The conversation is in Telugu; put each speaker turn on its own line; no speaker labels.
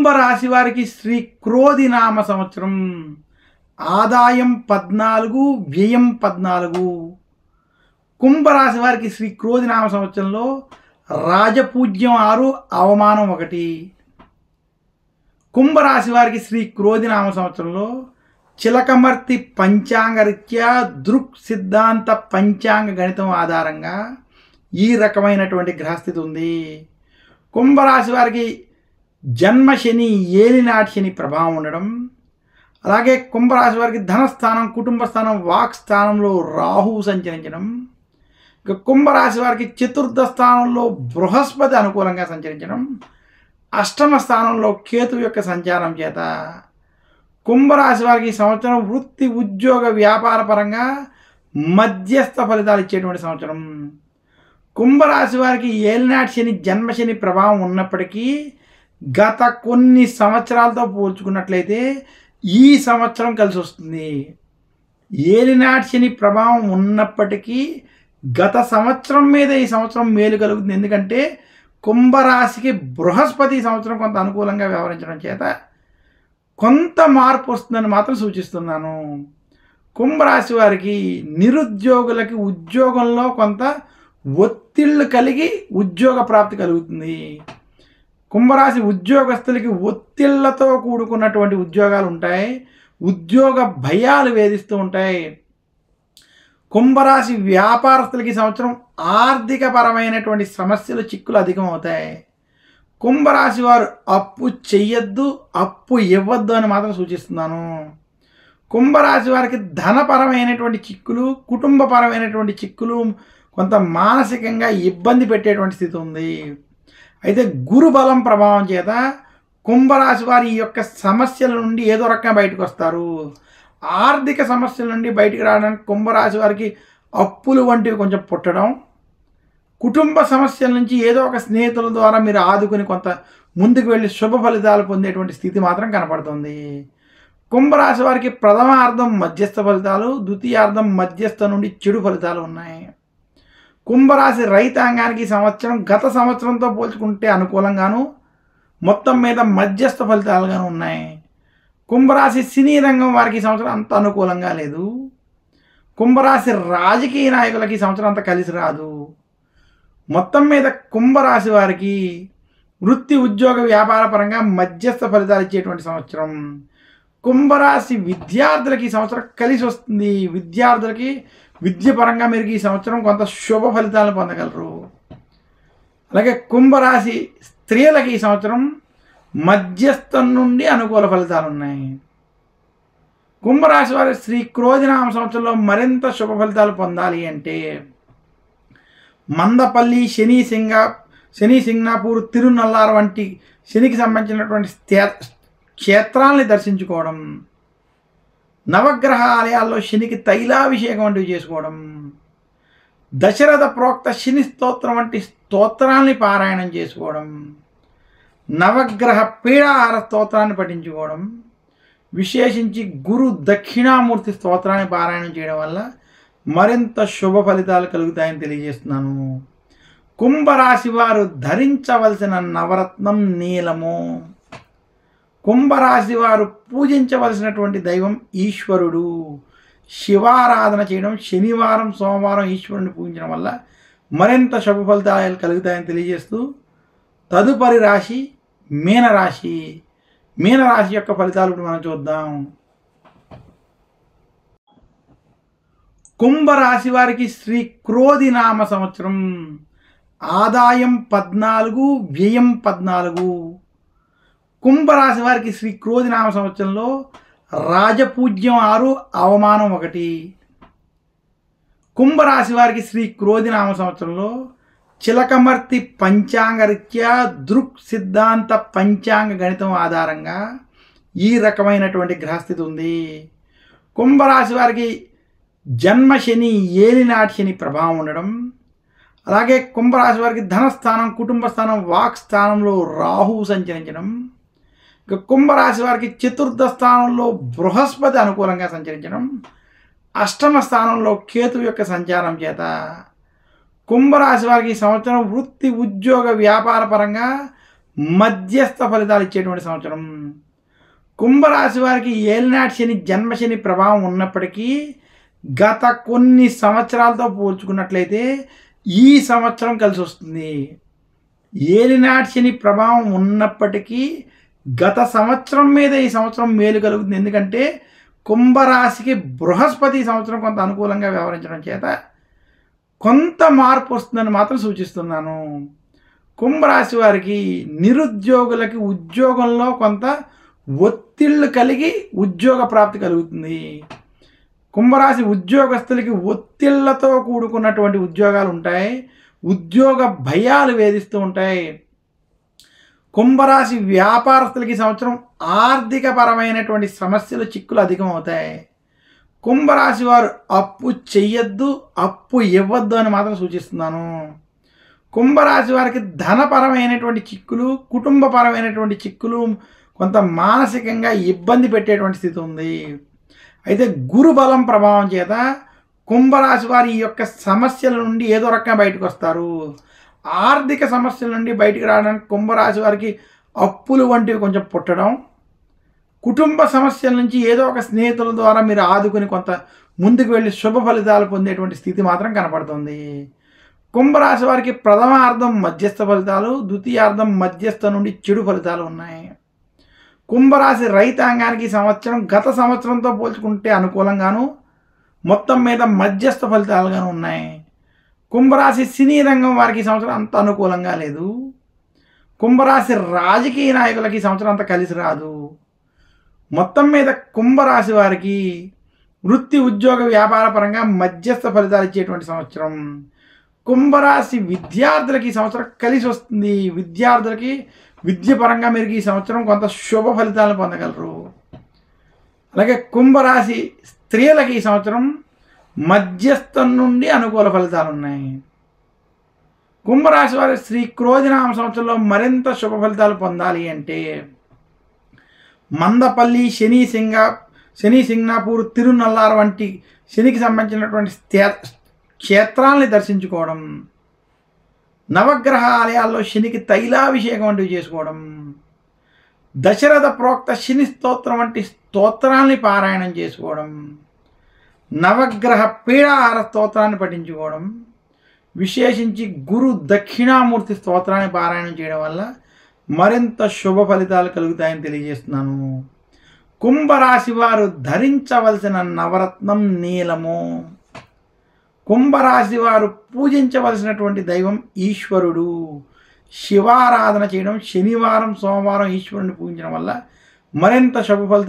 కుంభరాశి వారికి శ్రీ క్రోధి నామ సంవత్సరం. ఆదాయం 14, వ్యయం 14. కుంభరాశి వారికి శ్రీ క్రోధి నామ సంవత్సరంలో రాజపూజ్యం 6, అవమానం 1. కుంభరాశి వారికి శ్రీ క్రోధి నామ సంవత్సరంలో చిలకమర్తి పంచాంగరీత్యా దృక్ సిద్ధాంత పంచాంగ గణితం ఆధారంగా ఈ రకమైనటువంటి గ్రహస్థితి ఉంది. కుంభరాశి వారికి జన్మ శని, ఏలినాటి శని ప్రభావం ఉండడం, అలాగే కుంభరాశి వారికి ధనస్థానం, కుటుంబ స్థానం, వాక్ స్థానంలో రాహువు సంచరించడం, ఇక కుంభరాశి వారికి చతుర్థ స్థానంలో బృహస్పతి అనుకూలంగా సంచరించడం, అష్టమ స్థానంలో కేతు యొక్క సంచారం చేత కుంభరాశి వారికి ఈ సంవత్సరం వృత్తి, ఉద్యోగ, వ్యాపార పరంగా మధ్యస్థ ఫలితాలు ఇచ్చేటువంటి సంవత్సరం. కుంభరాశి వారికి ఏలినాటి శని, జన్మశని ప్రభావం ఉన్నప్పటికీ గత కొన్ని సంవత్సరాలతో పోల్చుకున్నట్లయితే ఈ సంవత్సరం కలిసి వస్తుంది. ఏలినాటి శని ప్రభావం ఉన్నప్పటికీ గత సంవత్సరం మీద ఈ సంవత్సరం మేలు కలుగుతుంది. ఎందుకంటే కుంభరాశికి బృహస్పతి ఈ సంవత్సరం కొంత అనుకూలంగా వ్యవహరించడం చేత కొంత మార్పు వస్తుందని మాత్రం సూచిస్తున్నాను. కుంభరాశి వారికి నిరుద్యోగులకి ఉద్యోగంలో కొంత ఒత్తిళ్లు కలిగి ఉద్యోగ ప్రాప్తి కలుగుతుంది. కుంభరాశి ఉద్యోగస్తులకి ఒత్తిళ్లతో కూడుకున్నటువంటి ఉద్యోగాలు ఉంటాయి, ఉద్యోగ భయాలు వేధిస్తూ ఉంటాయి. కుంభరాశి వ్యాపారస్తులకి సంవత్సరం ఆర్థిక పరమైనటువంటి సమస్యలు, చిక్కులు అధికం అవుతాయి. కుంభరాశి వారు అప్పు చెయ్యొద్దు, అప్పు ఇవ్వద్దు అని మాత్రం సూచిస్తున్నాను. కుంభరాశి వారికి ధనపరమైనటువంటి చిక్కులు, కుటుంబపరమైనటువంటి చిక్కులు, కొంత మానసికంగా ఇబ్బంది పెట్టేటువంటి స్థితి ఉంది. అయితే గురు బలం ప్రభావం చేత కుంభరాశి వారి యొక్క సమస్యల నుండి ఏదో రకంగా బయటకు వస్తారు. ఆర్థిక సమస్యల నుండి బయటికి రావడానికి కుంభరాశి వారికి అప్పులు వంటివి కొంచెం పుట్టడం, కుటుంబ సమస్యల నుంచి ఏదో ఒక స్నేహితుల ద్వారా మీరు ఆదుకుని కొంత ముందుకు వెళ్ళి శుభ ఫలితాలు పొందేటువంటి స్థితి మాత్రం కనపడుతుంది. కుంభరాశి వారికి ప్రథమార్థం మధ్యస్థ ఫలితాలు, ద్వితీయార్థం మధ్యస్థ నుండి చెడు ఫలితాలు ఉన్నాయి. కుంభరాశి రైతాంగానికి సంవత్సరం గత సంవత్సరంతో పోల్చుకుంటే అనుకూలంగాను, మొత్తం మీద మధ్యస్థ ఫలితాలుగాను ఉన్నాయి. కుంభరాశి సినీ రంగం వారికి ఈ సంవత్సరం అంత అనుకూలంగా లేదు. కుంభరాశి రాజకీయ నాయకులకి ఈ సంవత్సరం అంత కలిసి రాదు. మొత్తం మీద కుంభరాశి వారికి వృత్తి, ఉద్యోగ, వ్యాపార పరంగా మధ్యస్థ ఫలితాలు ఇచ్చేటువంటి సంవత్సరం. కుంభరాశి విద్యార్థులకి ఈ సంవత్సరం కలిసి వస్తుంది. విద్యార్థులకి విద్య పరంగా మీరు ఈ సంవత్సరం కొంత శుభ ఫలితాలను పొందగలరు. అలాగే కుంభరాశి స్త్రీలకి ఈ సంవత్సరం మధ్యస్థం నుండి అనుకూల ఫలితాలు ఉన్నాయి. కుంభరాశి వారి శ్రీ క్రోధినామ సంవత్సరంలో మరింత శుభ ఫలితాలు పొందాలి అంటే మందపల్లి, శని సింగపూర్, తిరునల్లార్ వంటి శనికి సంబంధించినటువంటి క్షేత్రాలని దర్శించుకోవడం, నవగ్రహ ఆలయాల్లో శనికి తైలాభిషేకం వంటివి చేసుకోవడం, దశరథ ప్రోక్త శని స్తోత్రం వంటి స్తోత్రాల్ని పారాయణం చేసుకోవడం, నవగ్రహ పీడాహార స్తోత్రాన్ని పఠించుకోవడం, విశేషించి గురు దక్షిణామూర్తి స్తోత్రాన్ని పారాయణం చేయడం వల్ల మరింత శుభ ఫలితాలు కలుగుతాయని తెలియజేస్తున్నాను. కుంభరాశి వారు ధరించవలసిన నవరత్నం నీలము. కుంభరాశి వారు పూజించవలసినటువంటి దైవం ఈశ్వరుడు. శివారాధన చేయడం, శనివారం, సోమవారం ఈశ్వరుని పూజించడం వల్ల మరింత శుభ ఫలితాలు కలుగుతాయని తెలియజేస్తూ తదుపరి రాశి మీనరాశి. మీనరాశి యొక్క ఫలితాలు ఇప్పుడు మనం చూద్దాం. కుంభరాశి వారికి శ్రీ క్రోధి నామ సంవత్సరం. ఆదాయం 14, వ్యయం 14. కుంభరాశి వారికి శ్రీ క్రోధి నామ సంవత్సరంలో రాజపూజ్యం 6, అవమానం 1. కుంభరాశి వారికి శ్రీ క్రోధి నామ సంవత్సరంలో చిలకమర్తి పంచాంగరీత్యా దృక్ సిద్ధాంత పంచాంగ గణితం ఆధారంగా ఈ రకమైనటువంటి గ్రహస్థితి ఉంది. కుంభరాశి వారికి జన్మ శని, ఏలినాటి శని ప్రభావం ఉండడం, అలాగే కుంభరాశి వారికి ధనస్థానం, కుటుంబ స్థానం, వాక్ స్థానంలో రాహువు సంచరించడం, ఇక కుంభరాశి వారికి చతుర్థ స్థానంలో బృహస్పతి అనుకూలంగా సంచరించడం, అష్టమ స్థానంలో కేతు యొక్క సంచారం చేత కుంభరాశి వారికి ఈ సంవత్సరం వృత్తి, ఉద్యోగ, వ్యాపార పరంగా మధ్యస్థ ఫలితాలు ఇచ్చేటువంటి సంవత్సరం. కుంభరాశి వారికి ఏలినాటి శని జన్మశని ప్రభావం ఉన్నప్పటికీ గత కొన్ని సంవత్సరాలతో పోల్చుకున్నట్లయితే ఈ సంవత్సరం కలిసి వస్తుంది. ఏలినాటి శని ప్రభావం ఉన్నప్పటికీ గత సంవత్సరం మీద ఈ సంవత్సరం మేలు కలుగుతుంది. ఎందుకంటే కుంభరాశికి బృహస్పతి ఈ సంవత్సరం కొంత అనుకూలంగా వ్యవహరించడం చేత కొంత మార్పు వస్తుందని మాత్రం సూచిస్తున్నాను. కుంభరాశి వారికి నిరుద్యోగులకి ఉద్యోగంలో కొంత ఒత్తిళ్ళు కలిగి ఉద్యోగ ప్రాప్తి కలుగుతుంది. కుంభరాశి ఉద్యోగస్తులకి ఒత్తిళ్లతో కూడుకున్నటువంటి ఉద్యోగాలు ఉంటాయి. ఉద్యోగ భయాలు వేధిస్తూ ఉంటాయి. కుంభరాశి వ్యాపారస్తులకి సంవత్సరం ఆర్థిక పరమైనటువంటి సమస్యలు చిక్కులు అధికమవుతాయి. కుంభరాశి వారు అప్పు చెయ్యొద్దు, అప్పు ఇవ్వద్దు అని మాత్రం సూచిస్తున్నాను. కుంభరాశి వారికి ధనపరమైనటువంటి చిక్కులు, కుటుంబపరమైనటువంటి చిక్కులు, కొంత మానసికంగా ఇబ్బంది పెట్టేటువంటి స్థితి ఉంది. అయితే గురు బలం ప్రభావం చేత కుంభరాశి వారి ఈ యొక్క సమస్యల నుండి ఏదో రకంగా బయటకు వస్తారు. ఆర్థిక సమస్యల నుండి బయటకు రావడానికి కుంభరాశి వారికి అప్పులు వంటివి కొంచెం పుట్టడం, కుటుంబ సమస్యల నుంచి ఏదో ఒక స్నేహితుల ద్వారా మీరు ఆదుకుని కొంత ముందుకు వెళ్ళి శుభ ఫలితాలు పొందేటువంటి స్థితి మాత్రం కనపడుతుంది. కుంభరాశి వారికి ప్రథమార్థం మధ్యస్థ ఫలితాలు, ద్వితీయార్థం మధ్యస్థ నుండి చెడు ఫలితాలు ఉన్నాయి. కుంభరాశి రైతాంగానికి సంవత్సరం గత సంవత్సరంతో పోల్చుకుంటే అనుకూలంగాను, మొత్తం మీద మధ్యస్థ ఫలితాలుగాను ఉన్నాయి. కుంభరాశి సినీ రంగం వారికి సంవత్సరం అంత అనుకూలంగా లేదు. కుంభరాశి రాజకీయ నాయకులకి సంవత్సరం అంత కలిసి రాదు. మొత్తం మీద కుంభరాశి వారికి వృత్తి ఉద్యోగ వ్యాపార పరంగా మధ్యస్థ ఫలితాలు ఇచ్చేటువంటి సంవత్సరం. కుంభరాశి విద్యార్థులకి ఈ సంవత్సరం కలిసి వస్తుంది. విద్యార్థులకి విద్య పరంగా మీరు ఈ సంవత్సరం కొంత శుభ ఫలితాలను పొందగలరు. అలాగే కుంభరాశి స్త్రీలకి ఈ సంవత్సరం మధ్యస్థం నుండి అనుకూల ఫలితాలు ఉన్నాయి. కుంభరాశి వారి శ్రీ క్రోధినామ సంవత్సరంలో మరింత శుభ ఫలితాలు పొందాలి అంటే మందపల్లి, శని సింగనాపూర్, తిరునల్లార్ వంటి శనికి సంబంధించినటువంటి క్షేత్రాలని దర్శించుకోవడం, నవగ్రహ ఆలయాల్లో శనికి తైలాభిషేకం వంటివి చేసుకోవడం, దశరథ ప్రోక్త శని స్తోత్రం వంటి స్తోత్రాల్ని పారాయణం చేసుకోవడం, నవగ్రహ పీడాహార స్తోత్రాన్ని పఠించుకోవడం, విశేషించి గురు దక్షిణామూర్తి స్తోత్రాన్ని పారాయణం చేయడం వల్ల మరింత శుభ ఫలితాలు కలుగుతాయని తెలియజేస్తున్నాను. కుంభరాశి వారు ధరించవలసిన నవరత్నం నీలము. కుంభరాశి వారు పూజించవలసినటువంటి దైవం ఈశ్వరుడు. శివారాధన చేయడం, శనివారం సోమవారం ఈశ్వరుని పూజించడం వల్ల మరింత శుభ ఫలితాలు